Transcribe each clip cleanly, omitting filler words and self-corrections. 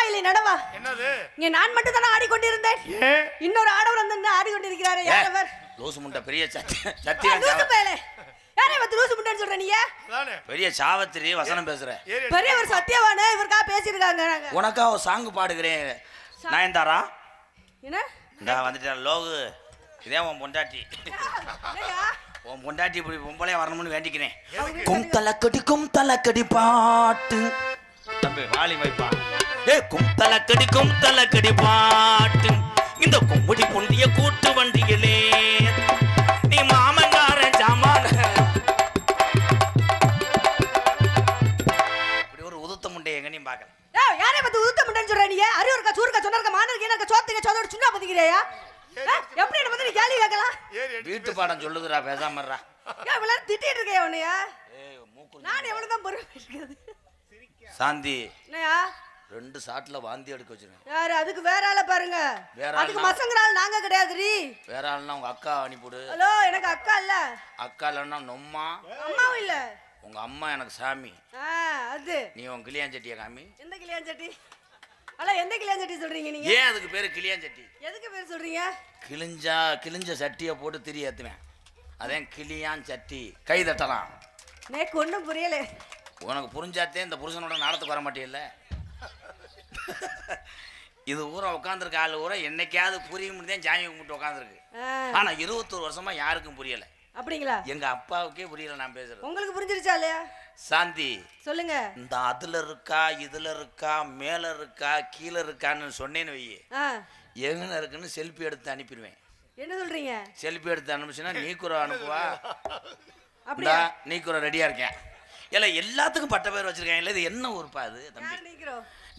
இல்லை நடவா. என்னது? இங்க நான் மட்டும் தானே ஆடிக்கொண்டிருந்தேன். இன்னொரு ஆடவர் வந்து ஆடிக்கொண்டிருக்கிறாரே. யார் அவர்? லூசு முண்டை பெரிய சத்தியம். லூசு பயலே. யாரே வந்து லூசு முண்டைன்னு சொல்ற நீங்க? பெரிய சாவத்திரி வசனம் பேசுற. பெரிய ஒரு சத்தியவானே இவர்க்கா பேசிருக்காங்க. உனக்கா ஒரு சாங் பாடுகிறேன். நயன்தாரா என்ன? இந்தா வந்துட்டேன் லோகு. இதே உன் பொண்டாட்டி. உன் பொண்டாட்டி இப்படி பொம்பளையா வரணும்னு வேண்டிக்கிறேன். கும் தலக்கடி பாட்டு தம்பி வாலி வைப்பா. கும் தலக்கடி பாட்டு இந்த கும்படி பொண்டிய கூட்டு வண்டியிலே நீ மாமங்காரன் ஜாமான இப்படி ஒரு உதுத்த முண்டை எங்க நீ பாக்கல. யாரே வந்து உதுத்த முண்டைன்னு சொல்ற நீங்க? அறிவுருக்கா சூருக்கா சொன்னருக்கா மானருக்கு எனக்கு சோத்துக்கு சோதோட சுண்ணா பத்திக்கிறியா? எப்படி என்ன வந்து கேள்வி கேட்கலாம்? வீட்டு பாடம் சொல்லுதுடா பேசாம இருடா. இவ்வளவு திட்டிட்டு இருக்கே உன்னையா? நான் எவ்வளவுதான் பொறுமை இருக்குது. சாந்தி என்னையா 2 சாட்ல வாந்தி எடுக்க வச்சிருக்கேன். யாரு? அதுக்கு வேற ஆள பாருங்க. அதுக்கு மசங்கறால் நாங்க கிடையாதுரி. வேற ஆள்னா உங்க அக்கா அனுப்பிடு. ஹலோ எனக்கு அக்கா இல்ல. அக்கா இல்லன்னா நொம்மா. அம்மாவும் இல்ல. உங்க அம்மா எனக்கு சாமி. அது நீ உன் கிளியாஞ்சட்டிய காமி. எந்த கிளியாஞ்சட்டி? அல்ல எந்த கிளியாஞ்சட்டி சொல்றீங்க நீங்க? ஏன் அதுக்கு பேரு கிளியாஞ்சட்டி? எதுக்கு பேர் சொல்றீங்க? கிழிஞ்ச சட்டியை போட்டு திரி ஏத்துவேன். அதேன் கிளியான் சட்டி. கை தட்டலாம். எனக்கு ஒன்றும் புரியல. உனக்கு புரிஞ்சாத்தே இந்த புருஷனோட நாடத்துக்கு வர மாட்டேல்ல. இது ஊரை உட்காந்துருக்க ஆள் ஊரை என்னைக்காவது புரிய முடியும் சாமி கும்பிட்டு உட்காந்துருக்கு. ஆனா 21 வருஷமா யாருக்கும் புரியல. அப்படிங்களா? எங்க அப்பாவுக்கே புரியல நான் பேசுறது. உங்களுக்கு புரிஞ்சிருச்சா இல்லையா? சாந்தி சொல்லுங்க. இந்த அதுல இருக்கா இதுல இருக்கா மேல இருக்கா கீழே இருக்கான்னு சொன்னேன்னு வை. எங்கன்னு இருக்குன்னு செல்ஃபி எடுத்து அனுப்பிடுவேன். என்ன சொல்றீங்க? செல்ஃபி எடுத்து அனுப்பிச்சுன்னா நீக்குற அனுப்புவா. அப்படியா? நீக்குற ரெடியா இருக்கேன். இல்ல எல்லாத்துக்கும் பட்ட பேர் வச்சிருக்கேன். இல்ல இது என்ன ஊருப்பா அது தம்பி?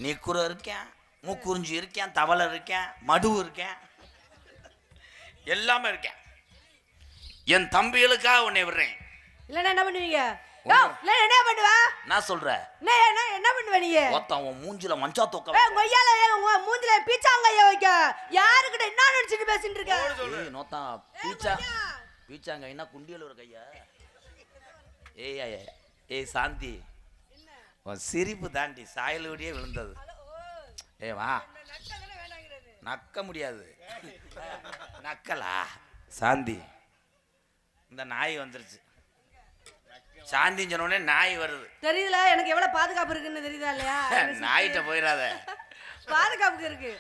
நீக்குற இருக்கேன், மூக்குறிஞ்சி இருக்கேன், தவளை இருக்கேன், மடு இருக்கேன், எல்லாமே இருக்கேன். என் தம்பிகளுக்காக உன்னை விடுறேன். இல்லன்னா என்ன பண்ணுவீங்க? என்ன பண்ணுவா? நான் சொல்றேன். என்ன பண்ணுவ நீ? ஒருத்தன் உன் மூஞ்சில மஞ்சா தொக்க. கொய்யால மூஞ்சில பீச்சாங்கைய வைக்க. யாருக்கிட்ட என்ன நினைச்சிட்டு பேசிட்டு இருக்க? ஏய் நோத்தா பீச்சாங்கைனா குண்டியல ஒரு கையா. ஏய் சாந்தி உன் சிரிப்பு தாண்டி சாயலோடியே விழுந்தது. வா நக்க முடியாது. நக்கலா சாந்தி? இந்த நாய் வந்துருச்சு. சாந்தின்னு சொன்ன உடனே நாய் வருது. தெரியுதுல எனக்கு எவ்வளவு பாதுகாப்பு இருக்குன்னு தெரியுதா இல்லையா? நாயிட்ட போயிடாத. பாதுகாப்புக்கு இருக்கு.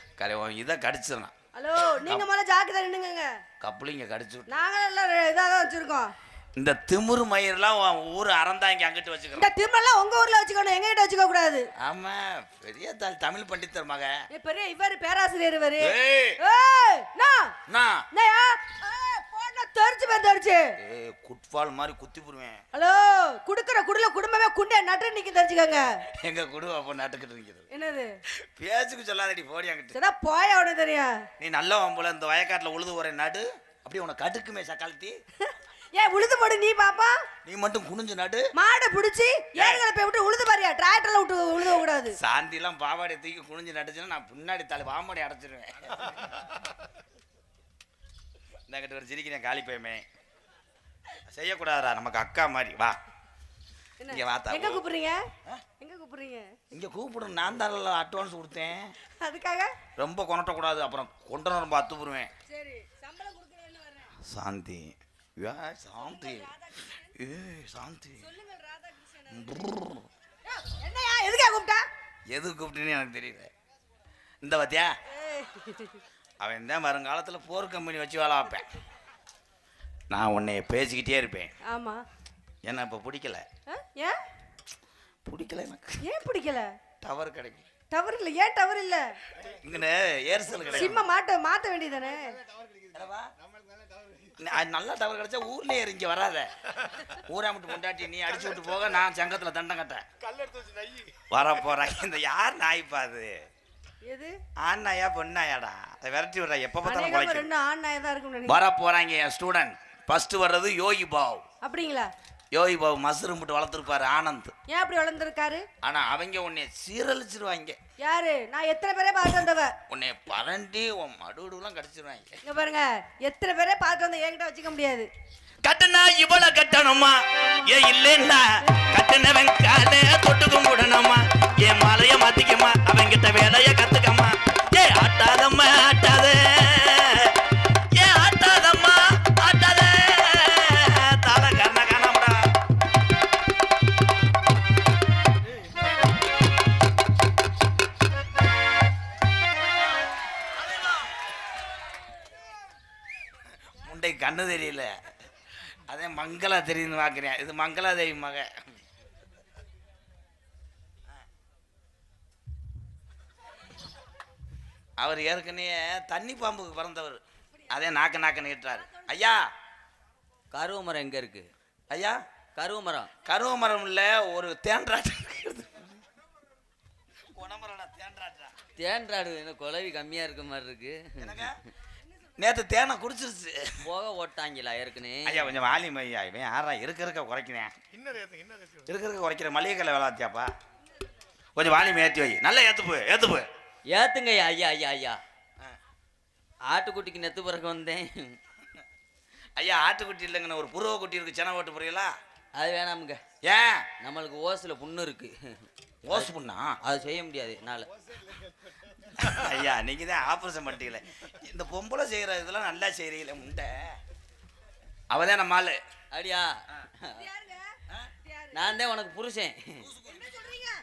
இதை கடிச்சிடலாம். ஹலோ நீங்க முதல்ல ஜாக்கிரதை நின்னுங்க. கப்பலிங்க கடிச்சு நாங்க எல்லாம் இதாதான் வச்சிருக்கோம். இந்த திமுரு மயிரெல்லாம் ஊர் அறந்தாங்க அங்கிட்டு வச்சுக்கிறோம். இந்த திமுறெல்லாம் உங்க ஊர்ல வச்சுக்கணும், எங்க கிட்ட வச்சுக்க கூடாது. ஆமா பெரிய தமிழ் பண்டிதர் மக. பெரிய இவர் பேராசிரியர் இவரு. குட்பால் மாதிரி குத்தி போடுவேன். ஹலோ குடுக்குற குடுல குடும்பமே குண்டே நட்டு நிக்க தெரிஞ்சுக்கங்க. எங்க குடும்ப அப்ப நட்டுக்கிட்டு நிக்குது. என்னது பேச்சுக்கு சொல்லாதடி போடி அங்கிட்டு. சதா போய் அவனே தெரியும். நீ நல்லவன் போல இந்த வயக்காட்டுல உழுது ஒரே நடு அப்படியே உனக்கு கடுக்குமே சக்காலத்தி. ஏன் உழுது போடு நீ பாப்பா? நீ மட்டும் குனிஞ்சு நடு. மாடை பிடிச்சி ஏறுகளை போய் விட்டு உழுது பாரியா? டிராக்டர்ல விட்டு உழுத கூடாது. சாந்தி எல்லாம் பாவாடை தூக்கி குனிஞ்சு நட்டுச்சுன்னா நான் பின்னாடி தலை பாமாடி அடைச்சிருவேன். இந்த கிட்ட ஒரு சிரிக்கிறேன் காலி பையமே. செய்யக்கூடாதா நமக்கு அக்கா மாதிரி. வா இங்க வாத்தா. எங்க கூப்பிடுறீங்க? எங்க கூப்பிடுறீங்க? இங்க கூப்பிடுறேன். நான் தான் அட்வான்ஸ் கொடுத்தேன். அதுக்காக ரொம்ப கொணட்ட கூடாது, அப்புறம் கொண்டு ரொம்ப அத்துப்புருவேன். சரி சம்பளம் கொடுக்கறேன்னு வரேன். சாந்தி சாந்தி சாந்தி சொல்லுங்க ராதாகிருஷ்ணன். என்னையா எதுக்கா கூப்பிட்டா? எது கூப்பிட்டேன்னு எனக்கு தெரியல. இந்த பாத்தியா அவன் தான் வருங்காலத்துல போர் கம்பெனி வச்சு வேலை வைப்பேன். நான் உன்னை பேசிக்கிட்டே இருப்பேன். ஆமா என்ன இப்ப பிடிக்கல. ஏன் பிடிக்கல எனக்கு? ஏன் பிடிக்கல? டவர் கிடைக்கும். டவர் இல்ல. ஏன் டவர் இல்ல? இங்க ஏர்செல் கிடைக்கும். சிம்ம மாத்த வேண்டியதானே. நல்லா டவர் கிடைச்சா ஊர்லயே இங்க வராத. ஊரா மட்டும் கொண்டாட்டி நீ அடிச்சு விட்டு போக நான் சங்கத்துல தண்டம் கட்டேன். வர போறாங்க. இந்த யார் நாய்ப்பா அது? எது ஆண் நாயா பொன் நாயாடா? அதை விரட்டி விடுறா. எப்ப பார்த்தாலும் குலைக்கும். ரெண்டு ஆண் நாயா தான் இருக்கும். வர போறாங்க என் ஸ்டூடெண்ட். ஃபர்ஸ்ட் வர்றது யோகி பாவ். அப்படிங்களா? யோகி பாபு மஷ்ரூம் போட்டு வளர்த்துருப்பாரு ஆனந்த். ஏன் அப்படி வளர்ந்துருக்காரு? ஆனா அவங்க உன்னை சீரழிச்சிருவாங்க. யாரு? நான் எத்தனை பேரே பார்த்து வந்தவ. உன்னை பரண்டி உன் மடுவெல்லாம் கடிச்சிருவாங்க. இங்க பாருங்க எத்தனை பேரே பார்த்து வந்த என்கிட்ட வச்சுக்க முடியாது. கட்டணா இவ்வளவு கட்டணுமா? ஏ இல்லைன்னா கட்டணவன் கால தொட்டு கும்பிடணுமா? என் மாலைய மாத்திக்கம்மா அவங்கிட்ட வேலைய கத்துக்கம்மா ஏ ஆட்டாதம்மா ஆட்டாத ஏ ஆட்டாதம்மா ஆட்டாத தலை கண்ண காணாமடா முண்டை கண்ணு தெரியல அதே மங்களா தெரியுதுன்னு பார்க்குறேன் இது மங்களா தேவி மக அவர் ஏற்கனவே தண்ணி பாம்புக்கு பிறந்தவர் அதே நாக்க நீட்டுறாரு ஐயா கருவ மரம் எங்க இருக்கு ஐயா கருவ மரம் இல்ல ஒரு தேன்றாட்டம் தேன்றாடு என்ன குலவி கம்மியா இருக்க மாதிரி இருக்கு நேற்று தேனை குடிச்சிருச்சு போக ஓட்டாங்களா ஏற்கனவே ஐயா கொஞ்சம் வாலியம் ஐயா இவன் யாரா இருக்க குறைக்கிறேன் இருக்க குறைக்கிற மளிகை கடை வேலாத்தியாப்பா கொஞ்சம் வாலியம் ஏற்றி வை நல்லா ஏத்துப்பு ஏத்துங்க ஐயா ஐயா ஐயா ஆட்டுக்குட்டிக்கு நெத்து பிறகு வந்தேன் ஐயா ஆட்டுக்குட்டி இல்லைங்கண்ணா ஒரு புருவ குட்டி இருக்கு சென ஓட்டு புரியலா அது வேணாமுங்க ஏன் நம்மளுக்கு ஓசுல புண்ணு இருக்கு ஓசு புண்ணா அது செய்ய முடியாது என்னால ஐயா நீங்க தான் ஆபரேஷன் பண்ணிட்டீங்களே இந்த பொம்பளை செய்யற இதெல்லாம் நல்லா செய்யறீங்களே முண்டை அவதான் நம்ம ஆளு அப்படியா நான் தான் உனக்கு புருஷன்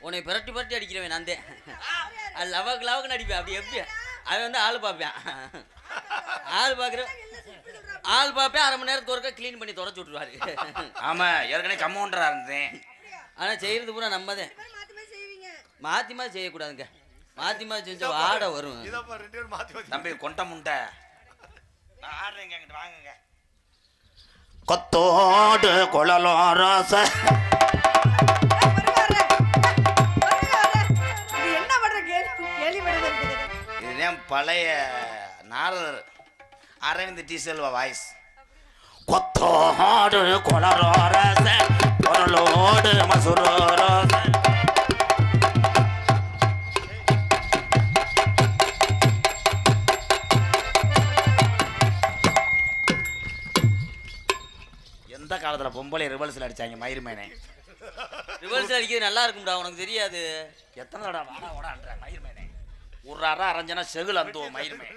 உன்னை பிரட்டி அடிக்கிறவன் நான் தான் அது லவக்கு அடிப்பேன் அப்படி எப்படி அவன் வந்து ஆள் பார்ப்பேன் ஆள் பார்ப்பேன் 1/2 மணி நேரத்துக்கு ஒருக்கா க்ளீன் பண்ணி தொடச்சி விட்டுருவாரு ஆமா ஏற்கனவே கம்பவுண்டரா இருந்தேன் ஆனா செய்யறது பூரா நம்ம தான் மாத்தி செய்யக்கூடாதுங்க மாத்தி செஞ்சா வாட வரும் தம்பி கொண்ட முண்டை நான் ஆடுறேங்க அங்கிட்டு வாங்குங்க கொத்தோடு குழலும் ரோச இதுதான் பழைய நாரதர் அரவிந்த் டி செல்வா வாய்ஸ் கொத்தோடு குழலோ ரச குழலோடு மசுரோ ரோச எந்த காலத்துல பொம்பளை ரிவல்ஸ்ல அடிச்சாங்க மயிர்மேனே ரிவர்ஸ் அடிக்கிறது நல்லா இருக்கும்டா உனக்கு தெரியாது எத்தனை தடவை வாடா ஓடான்ற மயிர்மேனே ஒரு அரை அரஞ்சனா செகுல் அந்த மயிர்மே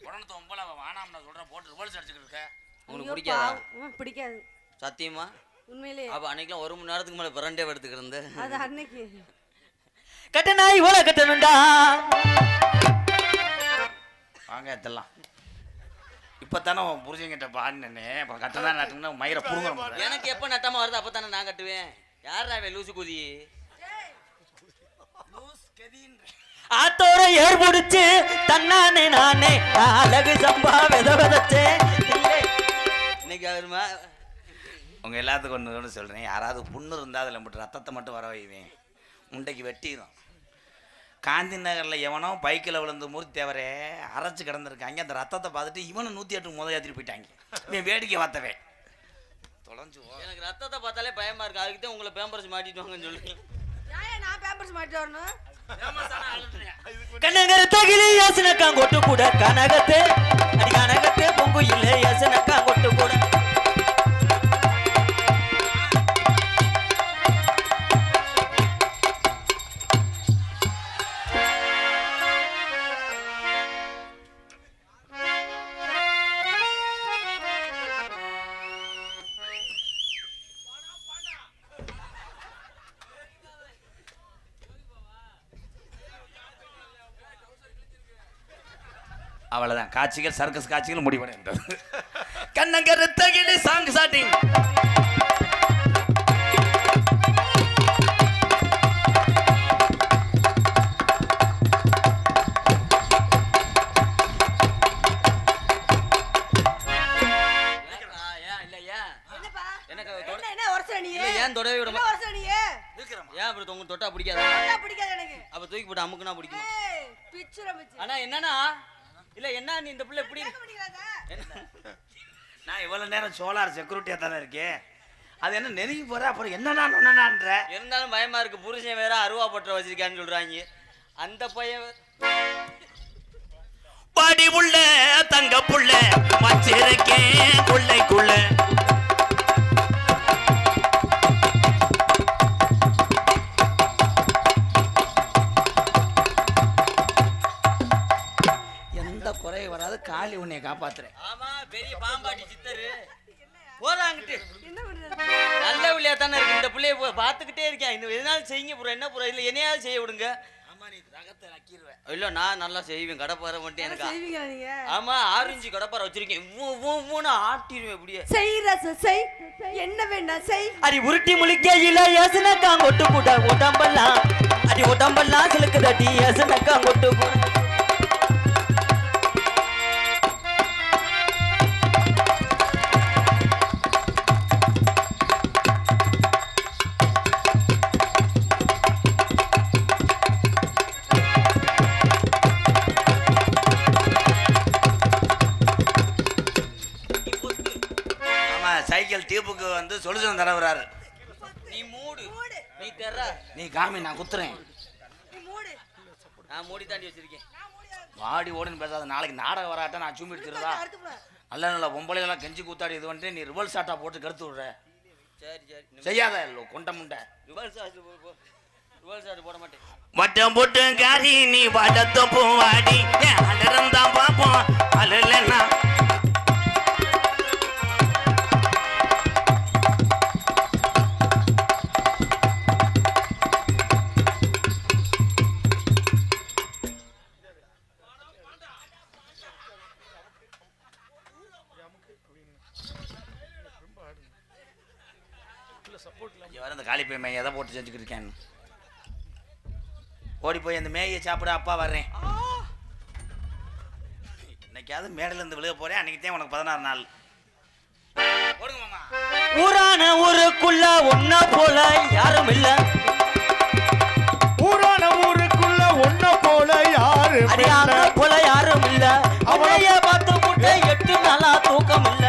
உடனே பொம்பளை வானாம்னா சொல்ற போட்டு ரிவல்ஸ் அடிச்சுக்கிட்டு இருக்க உனக்கு பிடிக்காதா பிடிக்காது சத்தியமா உண்மையிலே அப்ப அன்னைக்கெல்லாம் 1 மணி நேரத்துக்கு மேல பிரண்டே எடுத்துக்கிருந்து அது அன்னைக்கு கட்ட நாய் ஓல கட்டணும்டா வாங்க இதெல்லாம் இப்பதானே உன் புருஷங்கிட்ட பாடினே அப்புறம் கட்டணா நட்டுங்கன்னா மயிரை புடுங்க எனக்கு எப்ப நட்டமா வருது அப்பதானே நான் கட்டுவேன் யாரா அவன் லூசு குதி ஆத்தோர ஏர் முடிச்சு தன்னானே நானே அழகு சம்பா விதவதச்சே இன்னைக்கு அவருமா உங்க எல்லாத்துக்கும் ஒன்று சொல்றேன் யாராவது புண்ணு இருந்தால் அதில் மட்டும் ரத்தத்தை மட்டும் வர வைவேன் முண்டைக்கு வெட்டிடும் காந்தி நகரில் எவனோ பைக்கில் விழுந்து மூர்த்தி தேவரே அரைச்சு கிடந்திருக்காங்க அந்த ரத்தத்தை பார்த்துட்டு இவனை 108 முத ஏற்றிட்டு போயிட்டாங்க இவன் வேடிக்கை பார்த்தவன் தொலைஞ்சு எனக்கு ரத்தத்தை பார்த்தாலே பயமா இருக்கு அதுக்கு தான் உங்களை பேம்பர்ஸ் மாட்டிட்டு வாங்கன்னு சொல்லி நான் பேம்பர்ஸ் மாட்டிட்டு வரணும் கனகர தகிலி யாசனக்கா கொட்டு கூட கனகத்தே அடி கனகத்தே பொங்கு இல்ல யாசனக்கா கொட்டு கூட அவ்வளோதான் காட்சிகள் சர்க்கஸ் காட்சிகள் முடிவடைந்தது கண்ணங்கருத்தகிலி சாங் ஸ்டார்டிங் ஏன் தொடவே விட ஏன் அப்படி தொங்க தொட்டா பிடிக்காது அப்ப தூக்கி போட்டு அமுக்குனா பிடிக்கும் ஆனா என்னன்னா இல்ல என்ன நீ இந்த பிள்ளை எப்படி நான் இவ்வளவு நேரம் சோலார் செக்யூரிட்டியா தானே இருக்கேன் அது என்ன நெருங்கி போற அப்புறம் என்னன்ற இருந்தாலும் பயமா இருக்கு புருஷன் வேற அருவா பற்ற வச்சிருக்கான்னு சொல்றாங்க அந்த பையன் பாடி புள்ள தங்க புள்ள வச்சிருக்கேன் கொள்ளைக்குள்ள காப்பாத்துறேன். ஆமா பெரிய பாம்பாட்டி சித்தரு போறாங்கிட்டு என்ன பண்றது? நல்ல பிள்ளையா தானே இருக்கு இந்த பிள்ளைய பாத்துக்கிட்டே இருக்கேன். இந்த எதனால செய்யுங்க ப்ரோ, என்ன ப்ரோ, இல்ல என்னையாவது செய்ய விடுங்க. ஆமா நீ ரகத்தை நக்கிடுவேன். இல்ல நான் நல்லா செய்வேன். கடப்பாறை மட்டும் எனக்கு செய்வீங்களா நீங்க? ஆமா 6 இன்ச்சு கடப்பாறை வச்சிருக்கேன். ஆட்டிடுவேன் அப்படியே. செய் ரசம் செய், என்ன வேண்டாம் செய். அடி உருட்டி முழிக்கையில யசனக்கா கொட்டு போட்ட உடம்பெல்லாம் அடி உடம்பெல்லாம் சிலுக்குதடி யசனக்கா கொட்டு போட. சைக்கிள் டியூப்புக்கு வந்து சொல்யூஷன் தரவராரு. நீ மூடு, நீ தர, நீ காமி, நான் குத்துறேன். நீ மூடு. நான் மூடி தாண்டி வச்சிருக்கேன். வாடி ஓடுன்னு பேசாத. நாளைக்கு நாடகம் வராட்ட நான் சூம்பி எடுத்துருதா. நல்ல நல்ல பொம்பளைலாம் கெஞ்சி கூத்தாடி இது வந்துட்டு நீ ரிவல் ஷாட்டா போட்டு கருத்து விடுற. சரி சரி செய்யாத இல்லை கொண்ட முண்டை. ரிவல் ஷாட் போட மாட்டேன். வட்டம் போட்டு காரி நீ வடத்த போவாடி அலறந்தா பாப்போம் அலலன்னா. அந்த காலிப்பை மேய எதை போட்டு செஞ்சுக்கிட்டு இருக்கேன். ஓடி போய் அந்த மேயை சாப்பிட அப்பா வர்றேன். இன்னைக்காவது மேடையில இருந்து விழுக போறேன். அன்னைக்கு தான் உனக்கு 16 நாள். ஓடுங்க மாமா. ஊரான ஊருக்குள்ள ஒன்ன போல யாரும் இல்ல. ஊரான ஊருக்குள்ள ஒன்ன போல யாரும் இல்ல. போல யாரும் இல்ல. அவளைய பார்த்து முட்டை 8 நாளா தூக்கம் இல்ல.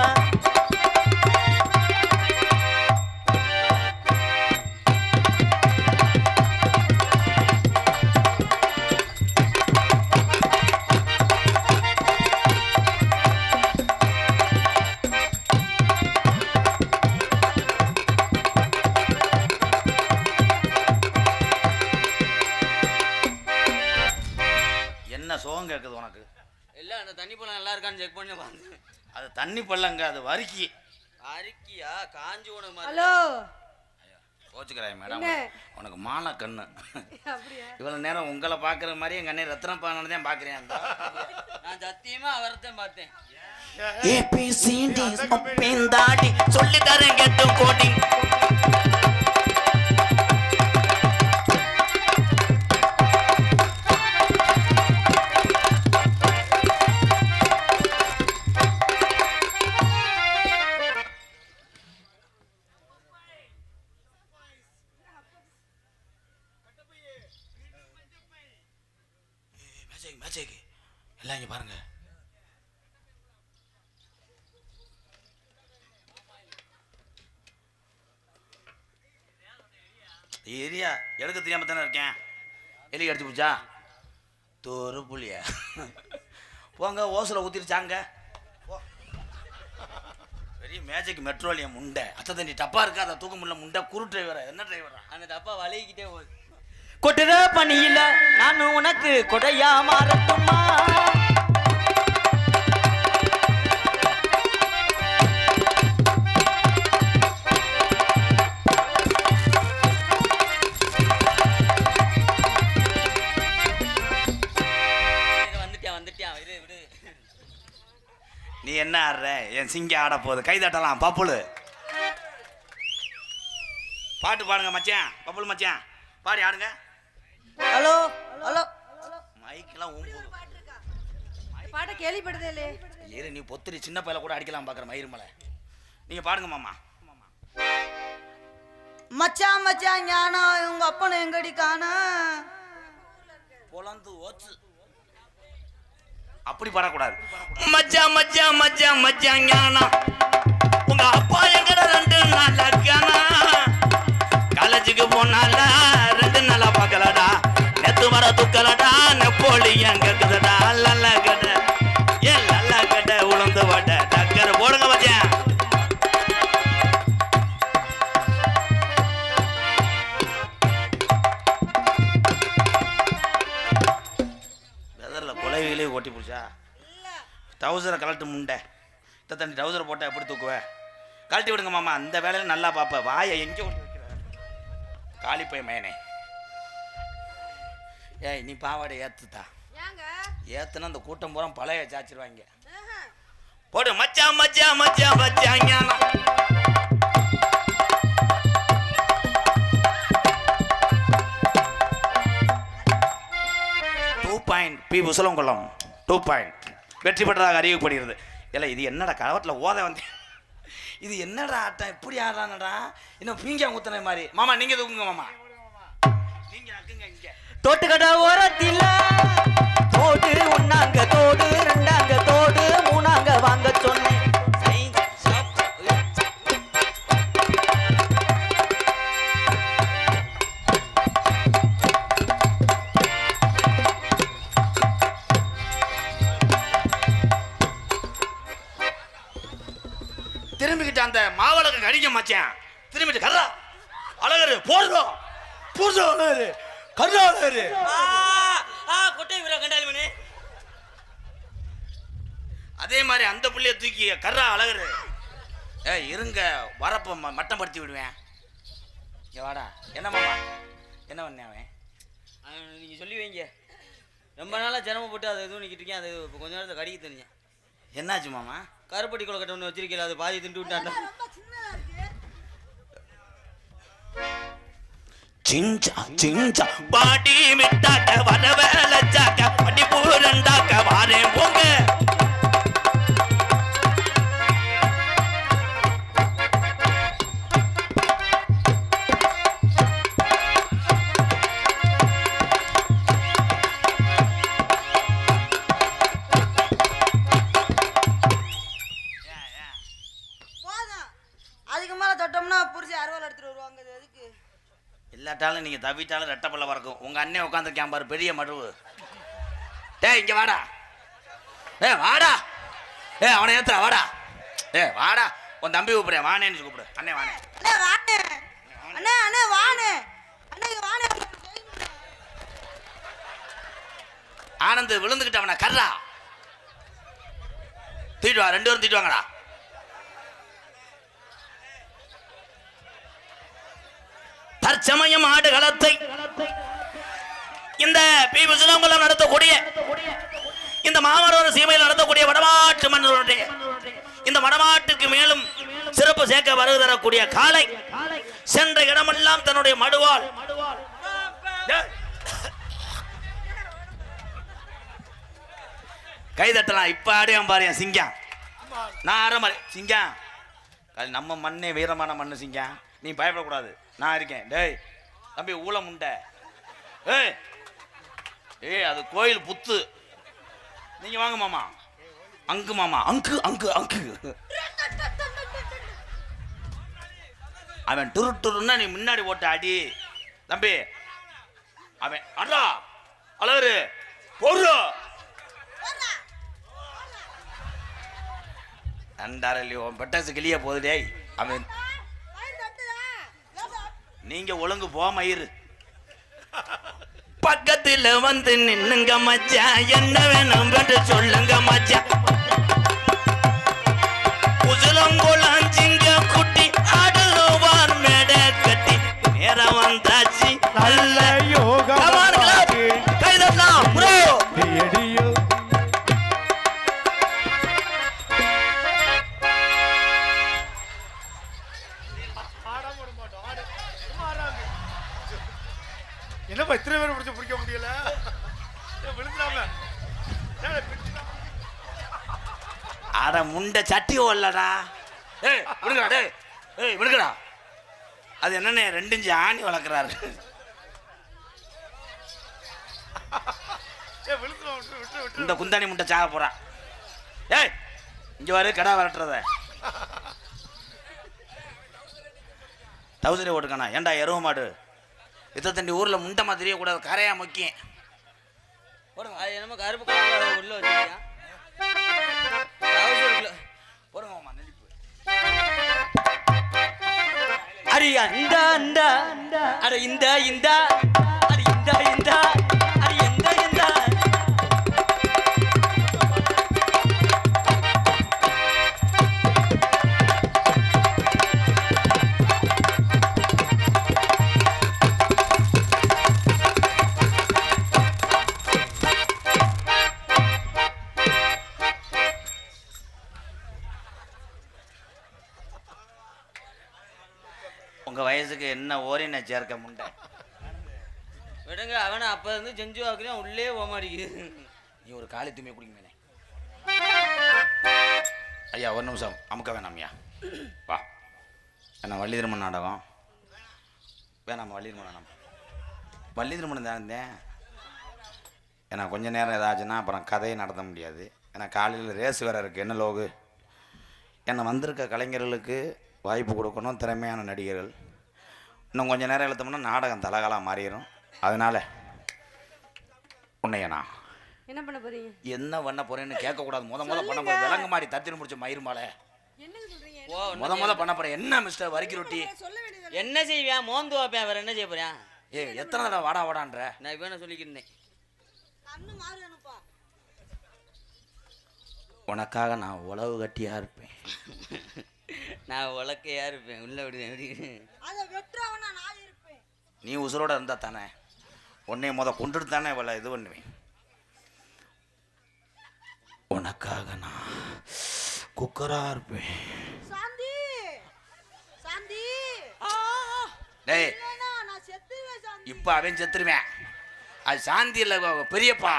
சோகம் கேட்குது உனக்கு? இல்ல அந்த தண்ணி பழம் நல்லா இருக்கான்னு செக் பண்ணி பாருங்க. அது தண்ணி பழங்க, அது வரிக்கி. அரிக்கியா காஞ்சி உனக்கு மாதிரி. ஹலோ கோச்சுக்கிறாய் மேடம், உனக்கு மான கண்ணு. இவ்வளவு நேரம் உங்களை பாக்குற மாதிரி எங்க அண்ணன் ரத்னம் பானு தான் பாக்குறேன். நான் சத்தியமா அவர்தான் பார்த்தேன். சொல்லி தரேன் கேட்டு கோட்டிங். எல்லாம் இங்க பாருங்க. ஏரியா எடுக்க தெரியாம தானே இருக்கேன். எலி அடிச்சு பிடிச்சா தோறு புளிய போங்க. ஓசல ஊத்திருச்சாங்க. பெரிய மேஜிக் மெட்ரோலியம் முண்டை. அத்தை தண்ணி டப்பா இருக்கா, அதை தூக்க முடியல. முண்டை குரு டிரைவரா? என்ன டிரைவரா? அந்த டப்பா வலிக்கிட்டே போகுது. கொட்டுற பணியில நானும் உனக்கு கொடையா மாறட்டுமா? நீ என்ன ஆடுற? என் சிங்க ஆட போகுது. கைதட்டலாம் பப்புளு. பாட்டு பாடுங்க மச்சான். பப்புளு மச்சான் பாடி ஆடுங்க. ஹலோ ஹலோ மைக்கெல்லாம் பாட்ட கேள்விப்படுதே இல்லையே. ஏறு நீ பொத்துரி சின்ன பையல கூட அடிக்கலாம் பாக்குற மயிர் மலை. நீங்க பாடுங்க மாமா. மச்சான் மச்சான் ஞானா உங்க அப்பனை எங்கடி காணா? பொலந்து ஓச்சு. அப்படி பாடக்கூடாது. மச்சான் மச்சான் மச்சான் மச்சான் ஞானா உங்க அப்பா எங்கட 2 நாள் இருக்கானா? காலேஜுக்கு போனால 2 நாளா பார்க்கலடா. நெத்து வர துக்கலடா. நெப்போலியன் கேக்குதடா. லல்ல கட ஏ லல்ல கட உளுந்து வட டக்கர் போடுங்க மச்சான். வெதர்ல கொலைவிலே ஓட்டி புடிச்சா டவுசரை கலட்டு முண்டை தண்ணி டவுசரை போட்டால் எப்படி தூக்குவேன்? கழட்டி விடுங்க மாமா, அந்த வேலையில் நல்லா பார்ப்பேன். வாயை எங்கே கொண்டு வைக்கிற காலிப்பை மேனே. ஏய் நீ பாவாடை ஏற்றுத்தா, ஏற்றுனா அந்த கூட்டம் பூரா பழைய சாச்சிருவாங்க. போடு மச்சா மச்சா மச்சா மச்சாங்க. 2 பாயிண்ட் பி புசலங்குளம் 2 பாயிண்ட் வெற்றி பெற்றதாக அறிவிக்கப்படுகிறது. இல்லை இது என்னடா கலவட்டில் ஓத வந்தேன், இது என்னடா ஆட்டம் இப்படி ஆடுறானடா, இன்னும் பீங்க ஊத்துன மாதிரி. மாமா நீங்க தூக்குங்க மாமா, நீங்க நக்குங்க. இங்க தோட்டுக்கடை ஓரத்தில் தோடு ஒன்னாங்க தோடு ரெண்டாங்க தோடு மூணாங்க வாங்க சொன்னேன். திரும்பிக்கிட்டு அந்த மாவளக்கு கடிக்க மாச்சேன். திரும்பிட்டு கர்றா அழகரு போடுறோம் போடுறோம் அழகரு கர்றா அழகரு கொட்டை வீரா கண்டாலிமணி. அதே மாதிரி அந்த புள்ளைய தூக்கி கர்றா அழகரு. இருங்க வரப்ப மட்டம் படுத்தி விடுவேன். வாடா என்ன மாமா என்ன பண்ண அவன் நீங்க சொல்லி வைங்க. ரொம்ப நாளாக சிரமப்பட்டு அதை எதுவும் நிற்கிட்டு இருக்கேன். அது இப்போ கொஞ்ச நேரத்தை கடிக்க தெரிஞ்சேன். என்னாச்சு மாமா? கருப்பட்டி கொலக்கட்டை ஒன்று வச்சிருக்கல, அது பாதி திண்டு விட்டாண்டா. சிஞ்சா சிஞ்சா பாடி மிட்டாக்க வரவேலச்சாக்க படி பூரண்டாக்க வாரேன் போங்க. இல்லாட்டாலும் நீங்க தவிட்டாலும் ரெட்டை பல்ல பறக்கும். உங்க அண்ணன் உட்காந்துருக்கான் பாரு பெரிய மடுவு. டேய் இங்க வாடா, வாடா, அவனை ஏத்துறா வாடா. வாடா உன் தம்பி கூப்பிடுறேன், வானேன்னு கூப்பிடு. அண்ணே வானே அண்ணே அண்ணே வானே அண்ணே வானே. ஆனந்த் விழுந்துக்கிட்டு அவனை கர்றா தீட்டு வா, 2 பேரும் தீட்டு வாங்கடா. தற்சமயம் ஆடுகளத்தை இந்த பி விசுவங்குளம் நடத்தக்கூடிய இந்த மாமரோர சீமையில் நடத்தக்கூடிய வடமாட்டு மன்னருடைய இந்த வடமாட்டுக்கு மேலும் சிறப்பு சேர்க்க வருகை தரக்கூடிய காளை சென்ற இடமெல்லாம் தன்னுடைய மடுவால் கைதட்டலாம். இப்ப ஆடியான் பாரு சிங்கம். நான் ஆற மாதிரி சிங்கம், நம்ம மண்ணே வீரமான மண்ணு சிங்கம், நீ பயப்படக்கூடாது, நான் இருக்கேன். டேய் தம்பி ஊழம் உண்டை. அது கோயில் புத்து. நீங்க வாங்க மாமா. அங்கு மாமா அங்கு அங்கு அங்கு. அவன் டுரு டுருன்னா நீ முன்னாடி போட்ட அடி தம்பி. அவன் அடா அழகு பொறு அண்டாரல்லையோ பெட்டாசு கிளிய போகுது. டேய் அவன் நீங்க ஒழுங்கு போமயிரு. பக்கத்துல வந்து நின்னுங்க மச்சா, என்ன வேணும் சொல்லுங்க மச்சா. உசுலங்குளம் சிங்க குட்டி ஆடுவார் மேட கட்டி நேரம் வந்தாச்சு. நல்ல யோகம் கைதட்டலாம் ப்ரோ. என்னப்பா இத்தனை பேர் பிடிச்சி பிடிக்க முடியல? அட முண்டை சட்டி ஓடலடா. விடுங்கடா. டேய் விடுங்கடா. அது என்னன்னு 2 இன்ச்சு ஆணி வளர்க்குறாரு. இந்த குந்தாணி முட்டை சாக போறா. ஏய் இங்க வர கடை வரட்டுறத தௌசரி ஓட்டுக்கானா. ஏன்டா எருவ மாடு தண்டி ஊர்ல முண்டை மாதிரியே கூட கரையா முக்கியம். போடுங்க அது என்னமோ கருப்பு கலர் உள்ள வச்சிருக்கேன். போடுங்க மாமா நெளிப்பு. அரியா இந்த இந்த அட இந்த இந்த அடி இந்த இந்த அடி இந்த இந்த என்ன ஓரின சேர்க்க முண்டை விடுங்க. அவனை அப்ப இருந்து செஞ்சு வாக்குறேன் உள்ளே போமாடிக்குது. நீ ஒரு காலி துணியை குடிக்குமேனே. ஐயா ஒரு நிமிஷம் அமுக்க வேணாம்யா. வா என்ன வள்ளி திருமண நாடகம் வேணாம். வள்ளி திருமணம் வேணாம். வள்ளி திருமணம் தான் இருந்தேன். ஏன்னா கொஞ்சம் நேரம் ஏதாச்சுன்னா அப்புறம் கதையை நடத்த முடியாது. ஏன்னா காலையில் ரேஸ் வேறு இருக்குது. என்ன லோகு என்னை வந்திருக்க கலைஞர்களுக்கு வாய்ப்பு கொடுக்கணும். திறமையான நடிகர்கள். இன்னும் கொஞ்சம் நேரம் எழுத்தோம்னா நாடகம் தலகாலாக மாறிடும். அதனால் உன்னையண்ணா என்ன பண்ண போறீங்க? என்ன பண்ண போறேன்னு கேட்கக்கூடாது. முத பண்ண போகிறேன். விலங்கு மாடி தத்திரி முடிச்ச மயிர் மாலை முத பண்ண போகிறேன். என்ன மிஸ்டர் வரிக்கி ரொட்டி என்ன செய்வேன்? மோந்து வைப்பேன். வேற என்ன செய்ய போறேன்? எத்தனை தடவை வாடா வாடான்ற நான் இவனை சொல்லிக்கிட்டேன். உனக்காக நான் உழவு கட்டியா இருப்பேன். நான் உலக்கையா இருப்பேன். உள்ள விடுவேன். நீ உசுரோட இருந்தா தானே உன்னைய கொண்டுட்டு தானே இவளை இது பண்ணுவேன். உனக்காக நான் குக்கரா இருப்பேன். டேய் இப்ப அவன் செத்துருவேன். அது சாந்தி இல்ல பெரியப்பா.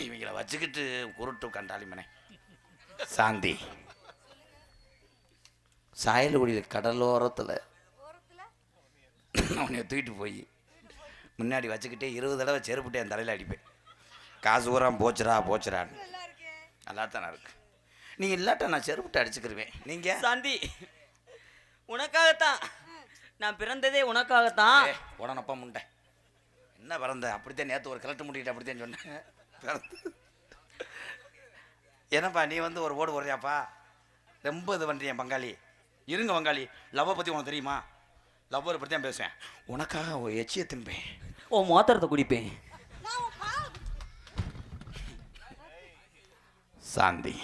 இவங்களை வச்சுக்கிட்டு குருட்டு கண்டாளி மனே. சாந்தி சாயல்குடியில் கடலோரத்தில் அவனை தூக்கிட்டு போய் முன்னாடி வச்சுக்கிட்டே 20 தடவை செருப்புட்டு என் தலையில் அடிப்பேன். காசு ஊரான் போச்சுரான்னு நல்லா தானே இருக்கு. நீ இல்லாட்ட நான் செருப்புட்டு அடிச்சுக்கிருவேன். நீங்கள் சாந்தி உனக்காகத்தான் நான் பிறந்ததே உனக்காகத்தான். உடனப்பா முண்டை என்ன பிறந்த அப்படித்தான் நேற்று ஒரு கிளட்டு முட்டிக்கிட்டு அப்படித்தான் சொன்னேன். என்னப்பா நீ ஒரு ஓடு ஓடுறியாப்பா? ரொம்ப இது பண்ணுறியன் பங்காளி. இருங்க பங்காளி. லவ்வை பற்றி உனக்கு தெரியுமா? லவ்வர் பற்றி தான் பேசுவேன். உனக்காக எச்சியை திம்பேன். மோத்திரத்தை குடிப்பேன். சாந்தி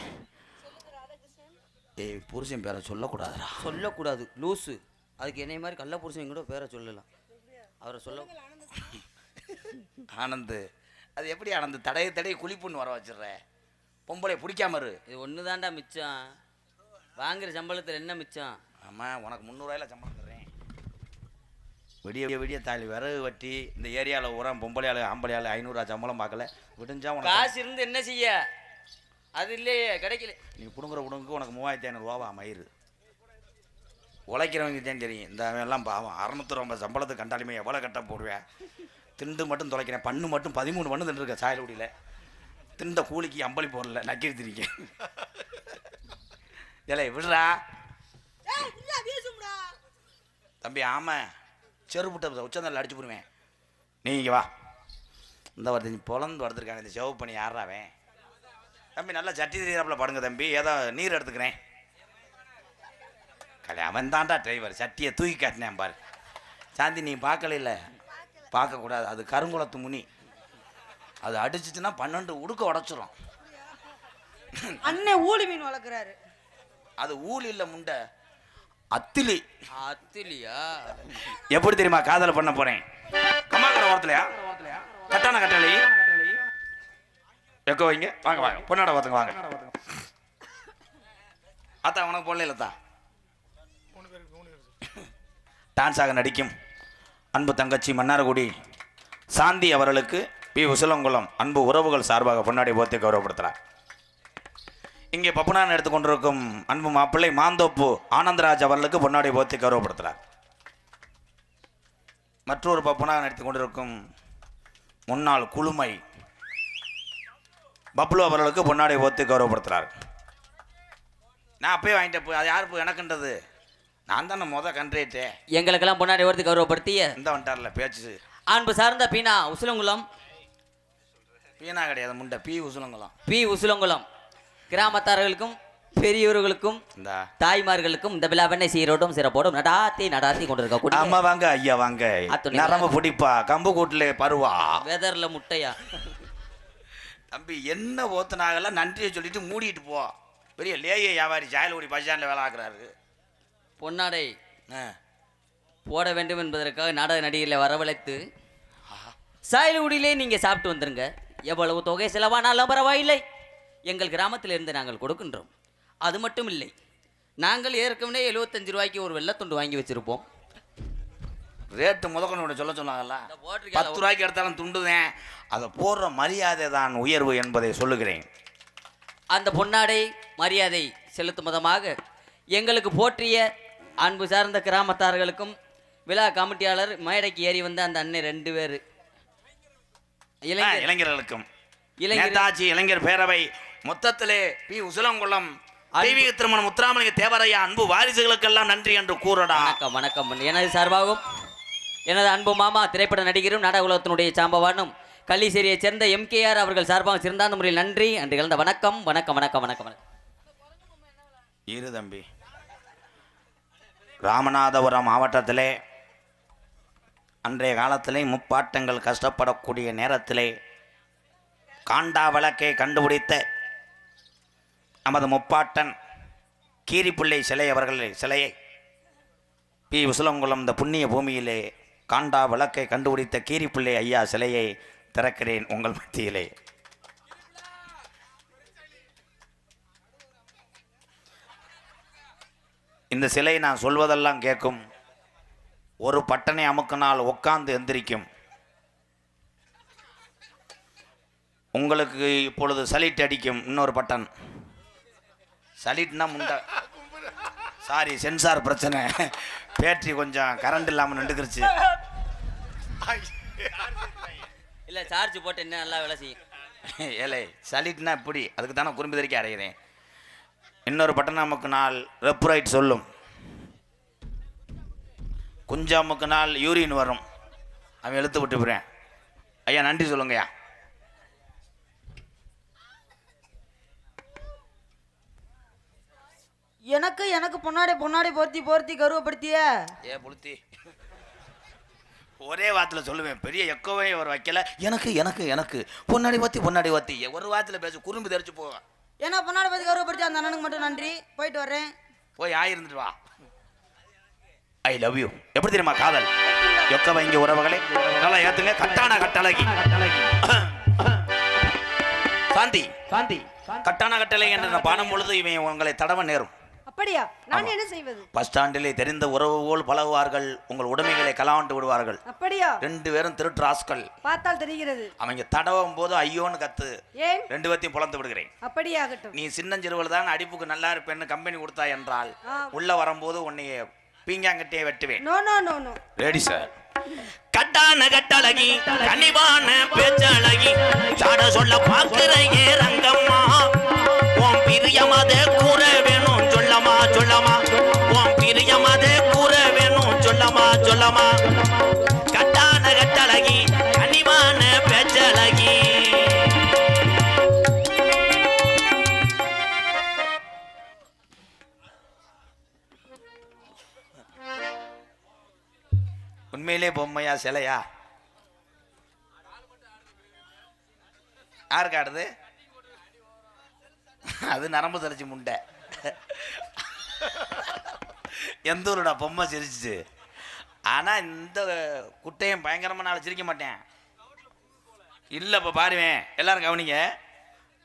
புருஷன் பேரை சொல்லக்கூடாதுடா. சொல்லக்கூடாது லூசு. அதுக்கு என்னை மாதிரி கள்ள புருஷன் கூட பேரை சொல்லலாம். அவரை சொல்ல ஆனந்து அது எப்படி ஆனந்து தடைய குளிப்புன்னு வர வச்சிடுற? பொம்பளை பிடிக்காம இரு. இது ஒன்று தாண்டா மிச்சம். வாங்குற சம்பளத்தில் என்ன மிச்சம்? ஆமாம் உனக்கு 300 ரூபாயில சம்பளம் தர்றேன். விடிய தாலி விறகு வட்டி இந்த ஏரியாவில் உரம் பொம்பளையாள் ஆம்பளையாள் 500 ரூபா சம்பளம் பார்க்கல. விடிஞ்சா உனக்கு காசு இருந்து என்ன செய்ய? அது இல்லையே கிடைக்கல. நீ பிடுங்குற உனக்கு 3500 ரூபாவா மயிறு. உழைக்கிறவங்க தான் தெரியும். இந்த எல்லாம் பாவம் 650 சம்பளத்துக்கு கண்டாலுமே எவ்வளோ கட்ட போடுவேன். திண்டு மட்டும் தொலைக்கிறேன். பண்ணு மட்டும் 13 பண்ணு தின்றுருக்கேன் சாயல்குடியில். திண்ட கூலிக்கு அம்பளி போடல நக்கிருத்திருக்க. ஏலே விடுறா தம்பி. ஆமாம் செருப்புட்ட உச்சந்தல்ல அடிச்சு போடுவேன். நீ இங்கே வா. இந்த வருது நீ பொழந்து வளர்த்துருக்காங்க. இந்த செவப்பு பண்ணி யாராவேன் தம்பி? நல்லா சட்டி தெரியாப்புல படுங்க தம்பி. ஏதோ நீர் எடுத்துக்கிறேன். அவன் தான்டா டிரைவர். சட்டியை தூக்கி காட்டினேன் பாரு. சாந்தி நீ பார்க்கல இல்லை? பார்க்கக்கூடாது. அது கருங்குளத்து முனி. அது அடிச்சிச்சுன்னா 12 உடுக்க உடச்சிரும். அண்ணன் ஊளி மீன் வளர்க்குறாரு. அது ஊழி இல்லை முண்டை அத்திலி. அத்திலியா? எப்படி தெரியுமா காதல் பண்ண போறேன்? கம்மாக்கரை ஓரத்துலையா கட்டான கட்டளை எக்கோ வைங்க. வாங்க வாங்க பொண்ணாட பார்த்துங்க வாங்க. அத்தா உனக்கு பொண்ணு இல்லத்தா டான்ஸாக நடிக்கும் அன்பு தங்கச்சி மன்னார்குடி சாந்தி அவர்களுக்கு பி. உசிலங்குளம் அன்பு உறவுகள் சார்பாக பொன்னாடி போர்த்தி கௌரவப்படுத்துகிறார். இங்கே பப்புனான் எடுத்துக்கொண்டிருக்கும் அன்பு மாப்பிள்ளை மாந்தோப்பு ஆனந்தராஜ் அவர்களுக்கு பொன்னாடி போர்த்தி கௌரவப்படுத்துகிறார். மற்றொரு பப்புனான் எடுத்துக்கொண்டிருக்கும் முன்னாள் குழுமை பப்ளு அவர்களுக்கு பொன்னாடி போர்த்தி கௌரவப்படுத்துகிறார். நான் அப்பயே வாங்கிட்டேன். போய் அது யார் போய் எனக்குன்றது? நான் தானே கண்ட்ரேட்டு. எங்களுக்கெல்லாம் பொன்னாடி போர்த்தி கௌரவப்படுத்திய இந்த வந்துட்டார்ல பேச்சு அன்பு சார்ந்த பீனா உசிலங்குளம். பீனா கிடையாது முண்டை பி. உசிலங்குளம். பி. உசிலங்குளம் கிராமத்தார்களுக்கும் பெரியவர்களுக்கும் தாய்மார்களுக்கும் இந்த விழாவெண்ணை சீரோடும் சிறப்போடும் நடாத்தி கொண்டிருக்க. அம்மா வாங்க ஐயா வாங்க. நரம்பு பிடிப்பா கம்பு கூட்டில் பருவா வெதர்ல முட்டையா தம்பி என்ன ஓத்துனாகலாம் நன்றியை சொல்லிட்டு மூடிட்டு போ. பெரிய லேய வியாபாரி சாயல்குடி பஸ் ஸ்டாண்டில் வேலை ஆக்குறாரு. பொன்னாடை போட வேண்டும் என்பதற்காக நாடக நடிகர்களை வரவழைத்து சாயல்குடியிலே நீங்கள் சாப்பிட்டு வந்துருங்க. எவ்வளவு தொகை செலவானாலும் பரவாயில்லை. எங்கள் கிராமத்தில் இருந்து நாங்கள் கொடுக்கின்றோம். அது மட்டும் இல்லை, நாங்கள் ஏற்கனவே 75 ரூபாய்க்கு ஒரு வெள்ளத்துண்டு வாங்கி வச்சிருப்போம். ரேட்டு முதக்கணும் சொல்ல சொன்னாங்கல்ல. 10 ரூபாய்க்கு எடுத்தாலும் துண்டுதேன். அதை போடுற மரியாதை தான் உயர்வு என்பதை சொல்லுகிறேன். அந்த பொன்னாடை மரியாதை செலுத்தும் விதமாக எங்களுக்கு போற்றிய அன்பு சார்ந்த கிராமத்தார்களுக்கும் விழா கமிட்டியாளர் மேடைக்கு ஏறி வந்த அந்த அண்ணன் 2 பேர் இளைஞர்களுக்கும் நேதாஜி இளைஞர் பேரவை மொத்தத்திலே பி. உசிலங்குளம் தெய்வீக திருமணம் முத்துராமலிங்க தேவரையா அன்பு வாரிசுகளுக்கெல்லாம் நன்றி என்று கூறடா. வணக்கம் வணக்கம். எனது சார்பாகவும் எனது அன்பு மாமா திரைப்பட நடிகரும் நாடக உலகத்தினுடைய சாம்பவானும் கள்ளிசேரியை சேர்ந்த MKR அவர்கள் சார்பாக சிறந்தாந்த முறையில் நன்றி அன்று கலந்த வணக்கம் வணக்கம் வணக்கம் வணக்கம் வணக்கம். இரு தம்பி, ராமநாதபுரம் மாவட்டத்திலே அன்றைய காலத்திலே முப்பாட்டங்கள் கஷ்டப்படக்கூடிய நேரத்திலே காண்டா விளக்கை கண்டுபிடித்த நமது முப்பாட்டன் கீரிப்பிள்ளை சிலையை பி. உசிலங்குளம் இந்த புண்ணிய பூமியிலே காண்டா விளக்கை கண்டுபிடித்த கீரிப்பிள்ளை ஐயா சிலையை திறக்கிறேன் உங்கள் மத்தியிலே. இந்த சிலை நான் சொல்வதெல்லாம் கேட்கும். ஒரு பட்டனை அமுக்கினால் உட்கார்ந்து எந்திரிக்கும். உங்களுக்கு இப்பொழுது சலிட் அடிக்கும். இன்னொரு பட்டன் சலிட்னா முண்டை, சாரி சென்சார் பிரச்சனை, பேட்டரி கொஞ்சம் கரண்ட் இல்லாமல் நின்றுக்கிருச்சு. இல்லை சார்ஜ் போட்டு என்ன நல்லா வேலை செய்யும். ஏலே சலிட்னா இப்படி, அதுக்கு தானே குறும்பு தெரிக்க அடைகிறேன். இன்னொரு பட்டன் அமுக்கினால் ரெப்ரைட் சொல்லும். கொஞ்சம் அமுக்கினால் யூரின் வரும். அவன் எழுத்து விட்டு போகிறேன். ஐயா நன்றி சொல்லுங்கய்யா. எனக்கு பொன்னாடி போர்த்தி கருவப்படுத்திய புளுத்தி ஒரே வார்த்தையில் சொல்லுவேன். பெரிய எக்கோவே அவர் வைக்கல. எனக்கு எனக்கு எனக்கு பொன்னாடி வாத்தி ஒரு வார்த்தையில் பேச குறும்பு தெரிச்சு போவேன். ஏன்னா பொன்னாடி பத்தி கருவப்படுத்தி அந்த அண்ணனுக்கு மட்டும் நன்றி. போயிட்டு வர்றேன். போய் ஆயிருந்துட்டு வா. I love you. எப்படி தெரியுமா காதல்? எக்க வைங்க உறவுகளை நல்லா ஏத்துங்க. கட்டான கட்டழகி சாந்தி கட்டான கட்டளை என்று பாடும் பொழுது இவன் உங்களை தடவ நேரும். அப்படியா? நான் என்ன செய்வது? பஸ் ஸ்டாண்டிலே தெரிந்த உறவு போல் பழகுவார்கள். உங்கள் உடைமைகளை கலாண்டு விடுவார்கள். அப்படியா? 2 பேரும் திருட்டு ராஸ்கல். பார்த்தால் தெரிகிறது. அவங்க தடவும் போது ஐயோன்னு கத்து. ஏன்? 2 பேர்த்தையும் புலந்து விடுகிறேன். அப்படியாகட்டும். நீ சின்னஞ்சிறுவள் தான் அடிப்புக்கு நல்லா இருப்பேன்னு கம்பெனி கொடுத்தா என்றால் உள்ள வரும்போது உன்னைய பீங்காங்கட்டியே வெட்டுவேன். No no no no. Ready sir. கட்டான கட்டழகி கனிவான பேச்சழகி சாட சொல்ல பாக்குறையே ரங்கம்மா உன் பிரியமத கூற வேணும் சொல்லமா சொல்லமா உன் பிரியமத கூற வேணும் சொல்லமா சொல்லமா கட்டான கட்டழகி கனிவான பேச்சழகி. உண்மையிலே பொம்மையா சிலையா? யாருக்கு ஆடுது? அது நரம்பு தரிச்சு முண்டை. எந்த ஊருடா பொம்மை சிரிச்சிச்சு. ஆனா இந்த குட்டையும் பயங்கரமா நாளை சிரிக்க மாட்டேன். இல்லை இப்போ பாருவேன். எல்லாரும் கவனிங்க.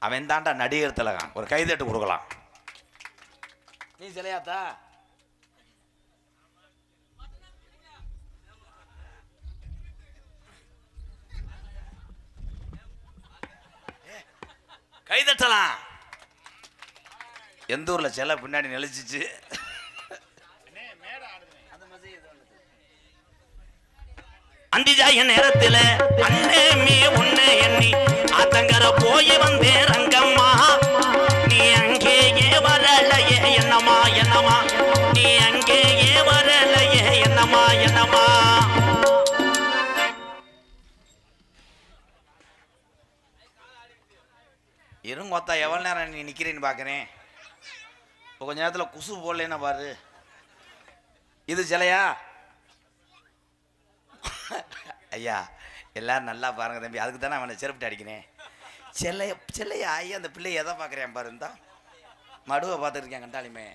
அவன் தாண்டா நடிகர் திலகம். ஒரு கைதட்டு கொடுக்கலாம். நீ சிலையாத்தா? கைதட்டலாம். எந்த ஊர்ல சிலை பின்னாடி நெளிச்சிச்சு. அந்திஜாய நேரத்தில் அண்ணே உன்னை எண்ணி ஆத்தங்கர போய் வந்தேன் ரங்கம்மா நீ அங்கேயே வரலையே என்னமா என்னமா நீ அங்கேயே வரலையே என்னமா என்னமா. இருங்கொத்தா எவ்வளோ நேரம் நீ நிற்கிறேன்னு பார்க்குறேன். இப்போ கொஞ்ச நேரத்தில் குசு போடலன்னா பாரு. இது சிலையா? ஐயா எல்லாரும் நல்லா பாருங்க தம்பி. அதுக்கு தானே அவனை செருப்பிட்டு அடிக்கிறேன். சிலையா ஐயா? அந்த பிள்ளை எதை பார்க்குறேன் பாரு. இருந்தா மடுவை பார்த்துருக்கேன் கண்டாலுமே.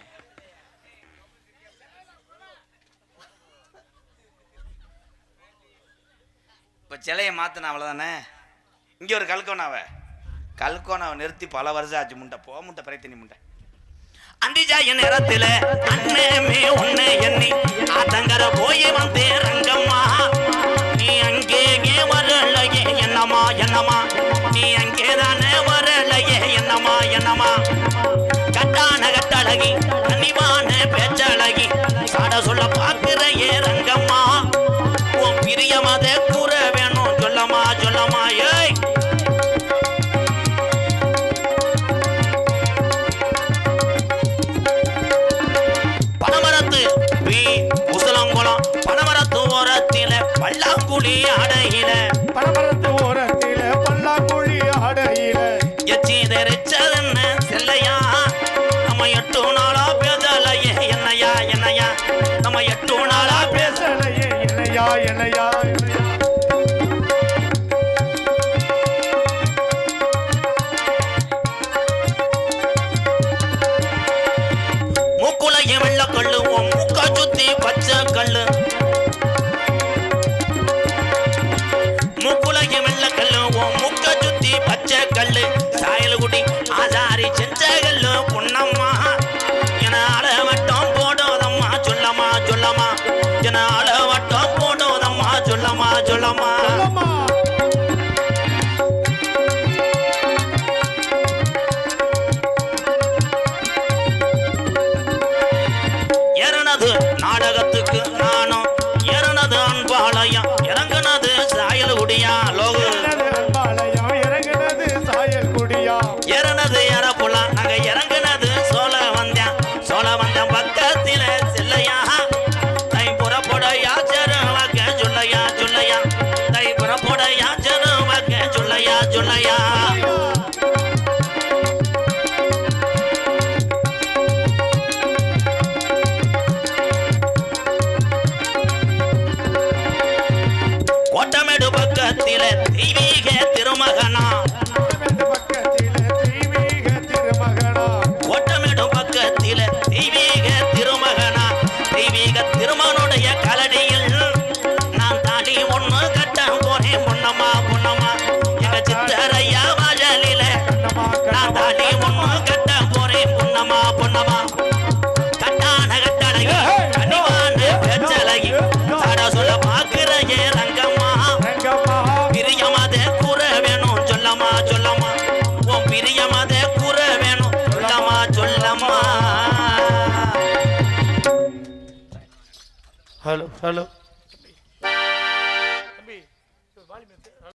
இப்போ சிலையை மாற்றின அவ்வளோதானே. இங்கே ஒரு கல்கோனாவை நிறுத்தி பல வருஷம் ஆச்சு. முண்டை முண்டை பிரயத்தனி முண்டை. அந்திஜாய நேரத்துல அண்ணமே ஒண்ணு எண்ணி ஆத்தங்கர போய் வந்தே ரங்கம்மா நீ அங்கே வரலையே என்னம்மா என்னம்மா நீ அங்கே தானே வரலையே என்னம்மா என்னம்மா கட்டான கட்டழகி கனிவான பேச்சழகி சாட சொல்ல பார்க்கிற ஏ ரங்கம்மா உன் பிரியமத கூற வேணும் சொல்லம்மா சொல்லம்மா ஏய் பனமரத்து உசலங்குளம் பனமரத்து ஓரத்தில பல்லாங்குழி அடையில பனமரத்து ஓரத்தில பல்லாங்குழி அடையில எச்சி தெரிச்சதுன்னு செல்லையா நம்ம 8 நாளா பேசலையே என்னையா என்னையா நம்ம 8 நாளா பேசலையே என்னையா என்னையா மூக்குலைய வெள்ள கல்லு உன் மூக்கா சுத்தி பச்சை கல்லு மூக்குலைய வெள்ள கல்லு உன் மூக்கா சுத்தி பச்சை கல்லு சாயல்குடி ஆசாரி செஞ்ச கல்லு பொன்னம்மா என அளவட்டம் போடுவதம்மா சொல்லம்மா சொல்லம்மா என அளவட்டம் போடுவதம்மா சொல்லம்மா சொல்லம்மா ஏறனது நாடகத்துக்கு நானும் ஏறனது அன்பாலயம் இறங்குனது சாயல்குடியா லோகு அன்பாலயம் இறங்குனது சாயல்குடியா ஏறனது ஏறப்புலாம் நாங்க இறங்குனது சோழ வந்தேன் பக்கத்தில செல்லையா தை புறப்பட யாச்சரு வாக்க சொல்லையா சொல்லையா தை புறப்பட யாச்சரு வாக்க சொல்லையா சொல்லையா கோட்டமேடு பக்கத்தில தெய்வீக திருமகனா பக்கத்தில தெய்வீக திருமகனா கோட்டமேடு பக்கத்தில தெய்வீக திருமகனா தெய்வீக திருமகனுடைய கலடியில் நான் தாடி ஒண்ணு கட்ட போறேன் பொன்னம்மா பொன்னம்மா எங்க சித்தரையா வாஜலில நான் தாடி ஒண்ணு கட்ட போறேன் பொன்னம்மா பொன்னம்மா கட்டான கட்டழகி கனிவான பேச்சழகி சாட சொல்ல பாக்குற ஏ ரங்கம்மா பிரியமத கூற வேணும் சொல்லம்மா சொல்லம்மா உன் பிரியமத கூற வேணும் சொல்லம்மா சொல்லம்மா ஹலோ ஹலோ